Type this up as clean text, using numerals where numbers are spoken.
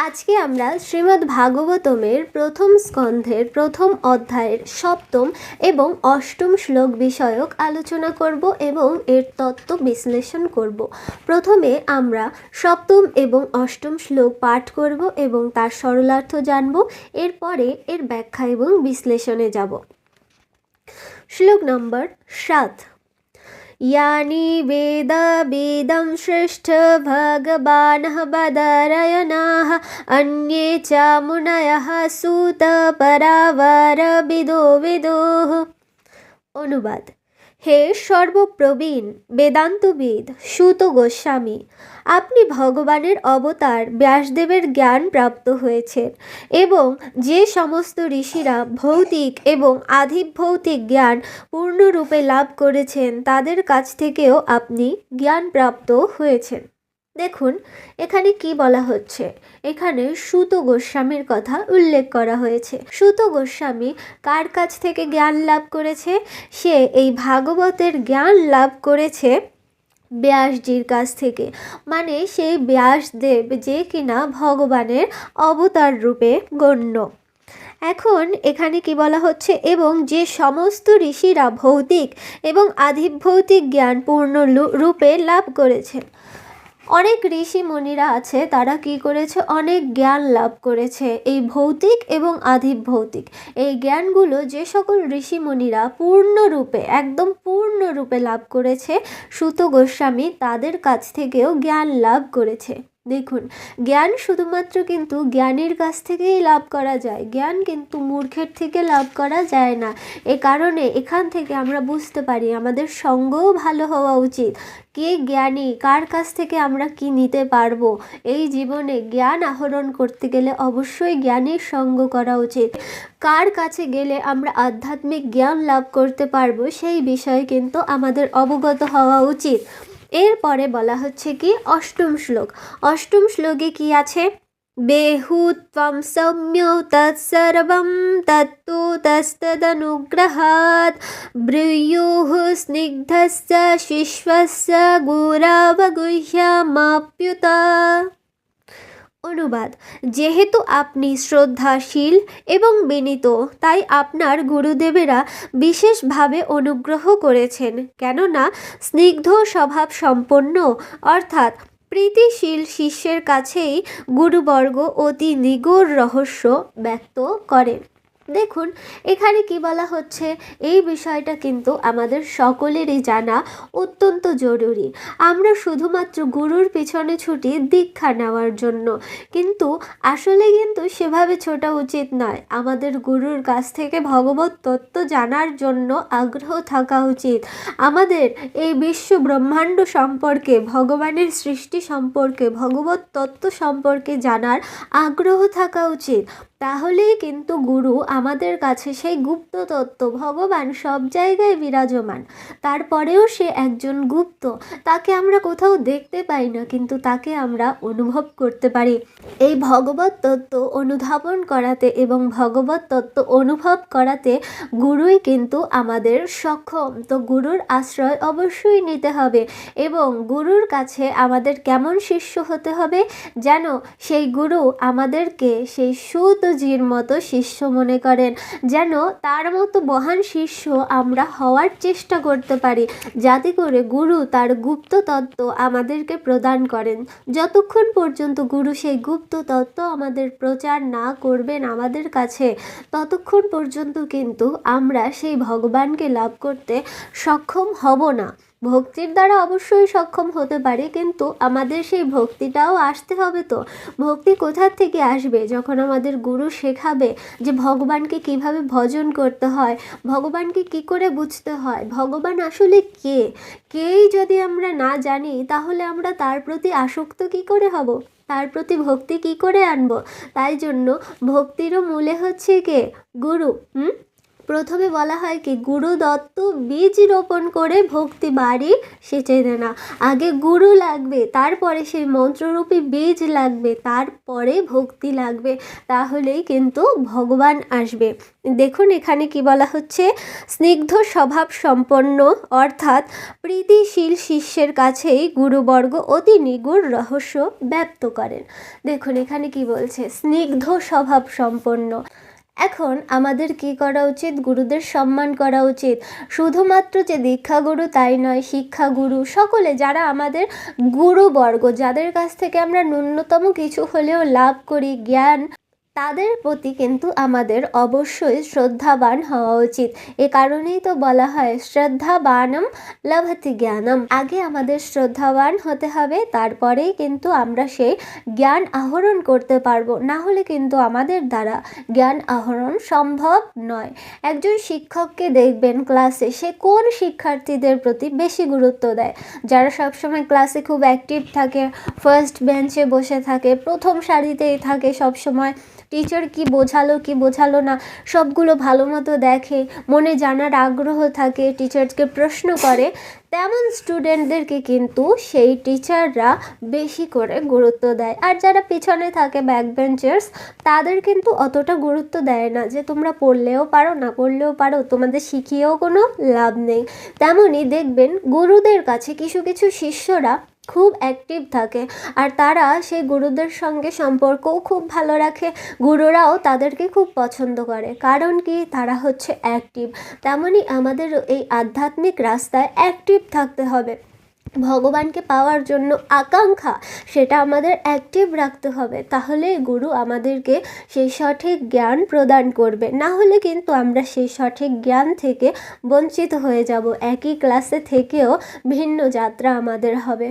আজকে আমরা শ্রীমদ্ ভাগবতমের প্রথম স্কন্ধের প্রথম অধ্যায়ের সপ্তম এবং অষ্টম শ্লোক বিষয়ক আলোচনা করব এবং এর তত্ত্ব বিশ্লেষণ করব। প্রথমে আমরা সপ্তম এবং অষ্টম শ্লোক পাঠ করব এবং তার সরলার্থ জানব। এরপরে এর ব্যাখ্যা এবং বিশ্লেষণে যাব। শ্লোক নম্বর 7। यानि वेद वेदं श्रेष्ठ भगवानः बदरयनाः अन्ये च मुनयः सूत परावरविदो विदुः। অনুবাদ। হে সর্বপ্রবীণ বেদান্তবিদ সুত গোস্বামী, আপনি ভগবানের অবতার ব্যাসদেবের জ্ঞান প্রাপ্ত হয়েছেন এবং যে সমস্ত ঋষিরা ভৌতিক এবং আধিভৌতিক জ্ঞান পূর্ণরূপে লাভ করেছেন তাদের কাছ থেকেও আপনি জ্ঞান প্রাপ্ত হয়েছেন। দেখুন এখানে কি বলা হচ্ছে, এখানে সুত গোস্বামীর কথা উল্লেখ করা হয়েছে। সুত গোস্বামী কার কাছ থেকে জ্ঞান লাভ করেছে? সে এই ভাগবতের জ্ঞান লাভ করেছে ব্যাসজির কাছ থেকে। মানে সেই ব্যাসদেব যে কিনা ভগবানের অবতার রূপে গণ্য। এখন এখানে কি বলা হচ্ছে, এবং যে সমস্ত ঋষিরা ভৌতিক এবং আধিভৌতিক জ্ঞান পূর্ণ রূপে লাভ করেছেন। অনেক ঋষি মুনিরা আছে, তারা কি করেছে, অনেক জ্ঞান লাভ করেছে এই ভৌতিক এবং আধিভৌতিক এই জ্ঞানগুলো যে সকল ঋষি মুনিরা পূর্ণরূপে একদম পূর্ণরূপে লাভ করেছে, সুত গোস্বামী তাদের কাছ থেকেও জ্ঞান লাভ করেছে। দেখুন জ্ঞান শুধুমাত্র কিন্তু জ্ঞানীর কাছ থেকেই লাভ করা যায়, জ্ঞান কিন্তু মূর্খের থেকে লাভ করা যায় না। এ কারণে এখান থেকে আমরা বুঝতে পারি আমাদের সঙ্গও ভালো হওয়া উচিত। কে জ্ঞানী, কার কাছ থেকে আমরা কি নিতে পারবো, এই জীবনে জ্ঞান আহরণ করতে গেলে অবশ্যই জ্ঞানীর সঙ্গ করা উচিত। কার কাছে গেলে আমরা আধ্যাত্মিক জ্ঞান লাভ করতে পারবো সেই বিষয়ে কিন্তু আমাদের অবগত হওয়া উচিত। এরপরে বলা হচ্ছে কি অষ্টম শ্লোক। অষ্টম শ্লোকে কি আছে? বেহু ত্বম সৌম্য তৎসর্বং তত্তু তস্তদনুগ্রহাৎ ব্রূয়ুঃ স্নিগ্ধস্য শিশ্বস্য গুরাবগুহ্যমাপ্যুত। অনুবাদ। যেহেতু আপনি শ্রদ্ধাশীল এবং বিনীত, তাই আপনার গুরুদেবেরা বিশেষভাবে অনুগ্রহ করেছেন, কেননা স্নিগ্ধ স্বভাব সম্পন্ন অর্থাৎ প্রীতিশীল শিষ্যের কাছেই গুরুবর্গ অতি নিগূঢ় রহস্য ব্যক্ত করেন। দেখুন এখানে কি বলা হচ্ছে, এই বিষয়টা কিন্তু আমাদের সকলেরই জানা অত্যন্ত জরুরি। আমরা শুধুমাত্র গুরুর পিছনে ছুটি দীক্ষা নেওয়ার জন্য, কিন্তু আসলে কিন্তু সেভাবে ছোটা উচিত নয়। আমাদের গুরুর কাছ থেকে ভগবত তত্ত্ব জানার জন্য আগ্রহ থাকা উচিত। আমাদের এই বিশ্ব ব্রহ্মাণ্ড সম্পর্কে, ভগবানের সৃষ্টি সম্পর্কে, ভগবত তত্ত্ব সম্পর্কে জানার আগ্রহ থাকা উচিত। তাহলেই কিন্তু গুরু আমাদের কাছে সেই গুপ্ত তত্ত্ব, ভগবান সব জায়গায় বিরাজমান, তারপরেও সে একজন গুপ্ত, তাকে আমরা কোথাও দেখতে পাই না, কিন্তু তাকে আমরা অনুভব করতে পারি। এই ভগবত তত্ত্ব অনুধাবন করাতে এবং ভগবত তত্ত্ব অনুভব করাতে গুরুই কিন্তু আমাদের সক্ষম। তো গুরুর আশ্রয় অবশ্যই নিতে হবে এবং গুরুর কাছে আমাদের কেমন শিষ্য হতে হবে, যেন সেই গুরু আমাদেরকে সেই সুতজির মতো শিষ্য মনে করেন, যেন তার মতো মহান শিষ্য আমরা হওয়ার চেষ্টা করতে পারি, যাতে করে গুরু তার গুপ্ত তত্ত্ব আমাদেরকে প্রদান করেন। যতক্ষণ পর্যন্ত গুরু সেই গুপ্ত তত্ত্ব আমাদের প্রচার না করবেন আমাদের কাছে, ততক্ষণ পর্যন্ত কিন্তু আমরা সেই ভগবানকে লাভ করতে সক্ষম হব না। ভক্তির দ্বারা অবশ্যই সক্ষম হতে পারে, কিন্তু আমাদের সেই ভক্তিটাও আসতে হবে। তো ভক্তি কোথার থেকে আসবে? যখন আমাদের গুরু শেখাবে যে ভগবানকে কিভাবে ভজন করতে হয়, ভগবানকে কি করে বুঝতে হয়, ভগবান আসলে কে, কেই যদি আমরা না জানি তাহলে আমরা তার প্রতি আসক্ত কি করে হব, তার প্রতি ভক্তি কি করে আনবো? তাই জন্য ভক্তিরও মূলে হচ্ছে কে? গুরু। প্রথমে বলা হয় কি, গুরু দত্ত বীজ রোপণ করে ভক্তি বাড়ি সেচে দে না। আগে গুরু লাগবে, তারপরে সেই মন্ত্ররূপী বীজ লাগবে, তারপরে ভক্তি লাগবে, তাহলেই কিন্তু ভগবান আসবে। দেখুন এখানে কি বলা হচ্ছে, স্নিগ্ধ স্বভাব সম্পন্ন অর্থাৎ প্রীতিশীল শিষ্যের কাছেই গুরুবর্গ অতি নিগুড় রহস্য ব্যক্ত করেন। দেখুন এখানে কি বলছে, স্নিগ্ধ স্বভাব সম্পন্ন। এখন আমাদের কি করা উচিত, গুরুদের সম্মান করা উচিত। শুধুমাত্র যে দীক্ষাগুরু তাই নয়, শিক্ষাগুরু সকলে যারা আমাদের গুরুবর্গ, যাদের কাছ থেকে আমরা ন্যূনতম কিছু হলেও লাভ করি জ্ঞান, তাদের প্রতি কিন্তু আমাদের অবশ্যই শ্রদ্ধাবান হওয়া উচিত। এ কারণেই তো বলা হয় শ্রদ্ধাবানম লভতে জ্ঞানম। আগে আমাদের শ্রদ্ধাবান হতে হবে, তারপরেই কিন্তু আমরা সেই জ্ঞান আহরণ করতে পারবো, না হলে কিন্তু আমাদের দ্বারা জ্ঞান আহরণ সম্ভব নয়। একজন শিক্ষককে দেখবেন ক্লাসে সে কোন শিক্ষার্থীদের প্রতি বেশি গুরুত্ব দেয়, যারা সবসময় ক্লাসে খুব অ্যাক্টিভ থাকে, ফার্স্ট বেঞ্চে বসে থাকে, প্রথম সারিতেই থাকে সবসময়, টিচার কি বোঝালো না সবগুলো ভালো মতো দেখে, মনে জানার আগ্রহ থাকে, টিচারকে প্রশ্ন করে, তেমন স্টুডেন্টদেরকে কিন্তু সেই টিচাররা বেশি করে গুরুত্ব দেয়। আর যারা পিছনে থাকে ব্যাক বেঞ্চার্স, তাদের কিন্তু অতটা গুরুত্ব দেয় না, যে তোমরা পড়লেও পারো না পড়লেও পারো, তোমাদের শিখিয়েও কোনো লাভ নেই। তেমনই দেখবেন গুরুদের কাছে কিছু কিছু শিষ্যরা খুব অ্যাক্টিভ থাকে, আর তারা সেই গুরুদের সঙ্গে সম্পর্কও খুব ভালো রাখে, গুরুরাও তাদেরকে খুব পছন্দ করে, কারণ কি তারা হচ্ছে অ্যাক্টিভ। তেমনই আমাদের এই আধ্যাত্মিক রাস্তায় অ্যাক্টিভ থাকতে হবে। ভগবানকে পাওয়ার জন্য আকাঙ্ক্ষা, সেটা আমাদের অ্যাক্টিভ রাখতে হবে, তাহলে গুরু আমাদেরকে সেই সঠিক জ্ঞান প্রদান করবে। না হলে কিন্তু আমরা সেই সঠিক জ্ঞান থেকে বঞ্চিত হয়ে যাব, একই ক্লাসে থেকেও ভিন্ন যাত্রা আমাদের হবে।